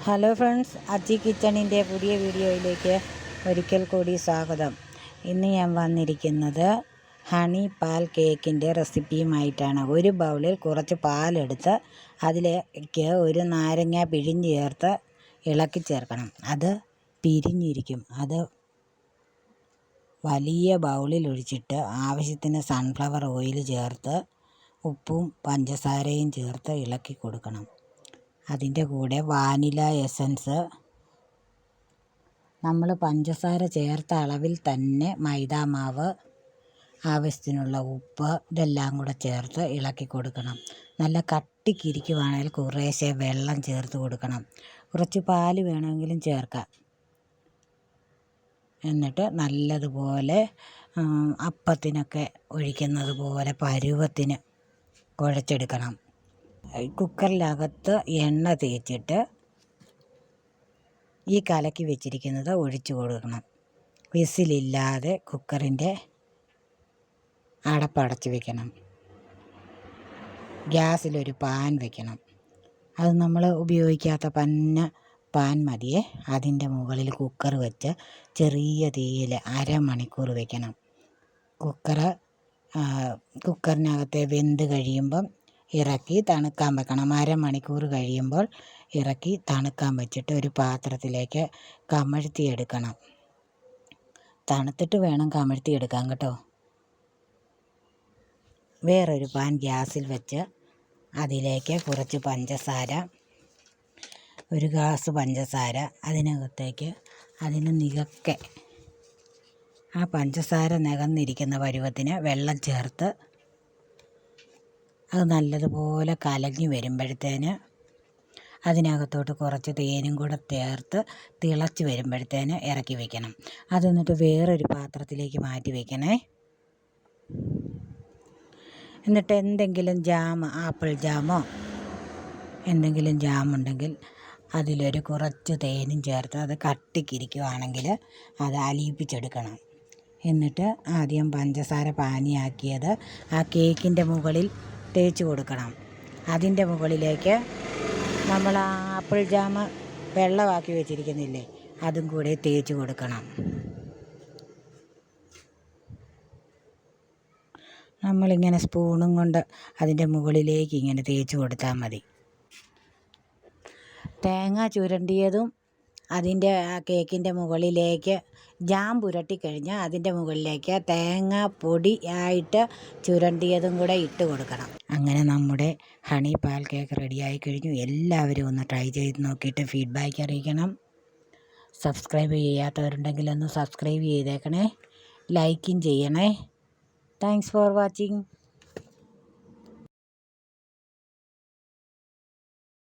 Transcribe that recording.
Hello friends, അച്ചി കിച്ചണിൻ്റെ പുതിയ വീഡിയോയിലേക്ക് ഒരിക്കൽ കൂടി സ്വാഗതം. ഇന്ന് ഞാൻ വന്നിരിക്കുന്നത് ഹണി പാൽ കേക്കിൻ്റെ റെസിപ്പിയുമായിട്ടാണ്. ഒരു ബൗളിൽ കുറച്ച് പാലെടുത്ത് അതിലേക്ക് ഒരു നാരങ്ങ പിഴിഞ്ഞ് ചേർത്ത് ഇളക്കി ചേർക്കണം. അത് പിരിഞ്ഞിരിക്കും. അത് വലിയ ബൗളിൽ ഒഴിച്ചിട്ട് ആവശ്യത്തിന് സൺഫ്ലവർ ഓയിൽ ചേർത്ത് ഉപ്പും പഞ്ചസാരയും ചേർത്ത് ഇളക്കി കൊടുക്കണം. അതിൻ്റെ കൂടെ വാനില എസൻസ്, നമ്മൾ പഞ്ചസാര ചേർത്ത അളവിൽ തന്നെ മൈദാമാവ്, ആവശ്യത്തിനുള്ള ഉപ്പ്, ഇതെല്ലാം കൂടെ ചേർത്ത് ഇളക്കി കൊടുക്കണം. നല്ല കട്ടിക്കിരിക്കുവാണെങ്കിൽ കുറേശ്ശെ വെള്ളം ചേർത്ത് കൊടുക്കണം. കുറച്ച് പാല് വേണമെങ്കിലും ചേർക്കാം. എന്നിട്ട് നല്ലതുപോലെ അപ്പത്തിനൊക്കെ ഒഴിക്കുന്നത് പോലെ പരുവത്തിന് കുഴച്ചെടുക്കണം. കുക്കറിനകത്ത് എണ്ണ തേച്ചിട്ട് ഈ കലക്കി വെച്ചിരിക്കുന്നത് ഒഴിച്ചു കൊടുക്കണം. വിസിലില്ലാതെ കുക്കറിൻ്റെ അടപ്പടച്ച് വെക്കണം. ഗ്യാസിലൊരു പാൻ വെക്കണം. അത് നമ്മൾ ഉപയോഗിക്കാത്ത പാൻ മതിയേ. അതിൻ്റെ മുകളിൽ കുക്കർ വെച്ച് ചെറിയ തീയിൽ അരമണിക്കൂർ വെക്കണം. കുക്കറിനകത്തെ വെന്ത് കഴിയുമ്പം ഇറക്കി തണുക്കാൻ വെക്കണം. അരമണിക്കൂർ കഴിയുമ്പോൾ ഇറക്കി തണുക്കാൻ വെച്ചിട്ട് ഒരു പാത്രത്തിലേക്ക് കമഴ്ത്തിയെടുക്കണം. തണുത്തിട്ട് വേണം കമഴ്ത്തിയെടുക്കാൻ കേട്ടോ. വേറൊരു പാൻ ഗ്യാസിൽ വെച്ച് അതിലേക്ക് കുറച്ച് പഞ്ചസാര, ഒരു ഗ്ലാസ് പഞ്ചസാര, അതിനകത്തേക്ക് അതിന് നികക്കെ ആ പഞ്ചസാര നികന്നിരിക്കുന്ന പരുവത്തിന് വെള്ളം ചേർത്ത് അത് നല്ലതുപോലെ കലങ്ങി വരുമ്പോഴത്തേന് അതിനകത്തോട്ട് കുറച്ച് തേനും കൂടെ ചേർത്ത് തിളച്ച് വരുമ്പോഴത്തേന് ഇറക്കി വയ്ക്കണം. അത് എന്നിട്ട് വേറൊരു പാത്രത്തിലേക്ക് മാറ്റി വയ്ക്കണേ. എന്നിട്ട് എന്തെങ്കിലും ജാം, ആപ്പിൾ ജാമോ എന്തെങ്കിലും ജാമുണ്ടെങ്കിൽ അതിലൊരു കുറച്ച് തേനും ചേർത്ത് അത് കട്ടിക്കിരിക്കുവാണെങ്കിൽ അത് അലിയിപ്പിച്ചെടുക്കണം. എന്നിട്ട് ആദ്യം പഞ്ചസാര പാനിയാക്കിയത് ആ കേക്കിൻ്റെ മുകളിൽ തേച്ച് കൊടുക്കണം. അതിൻ്റെ മുകളിലേക്ക് നമ്മൾ ആ ആപ്പിൾ ജാം വെള്ളമാക്കി വെച്ചിരിക്കുന്നില്ലേ, അതും കൂടെ തേച്ച് കൊടുക്കണം. നമ്മളിങ്ങനെ സ്പൂണും കൊണ്ട് അതിൻ്റെ മുകളിലേക്ക് ഇങ്ങനെ തേച്ച് കൊടുത്താൽ മതി. തേങ്ങ ചുരണ്ടിയതും അതിൻ്റെ ആ കേക്കിൻ്റെ മുകളിലേക്ക് ജാം പുരട്ടിക്കഴിഞ്ഞാൽ അതിൻ്റെ മുകളിലേക്ക് തേങ്ങ പൊടി ആയിട്ട് ചുരണ്ടിയതും കൂടെ ഇട്ട് കൊടുക്കണം. അങ്ങനെ നമ്മുടെ ഹണി പാൽ കേക്ക് റെഡിയായി കഴിഞ്ഞു. എല്ലാവരും ഒന്ന് ട്രൈ ചെയ്ത് നോക്കിയിട്ട് ഫീഡ്ബാക്ക് അറിയിക്കണം. സബ്സ്ക്രൈബ് ചെയ്യാത്തവരുണ്ടെങ്കിൽ ഒന്ന് സബ്സ്ക്രൈബ് ചെയ്തേക്കണേ. ലൈക്കും ചെയ്യണേ. Thanks for watching.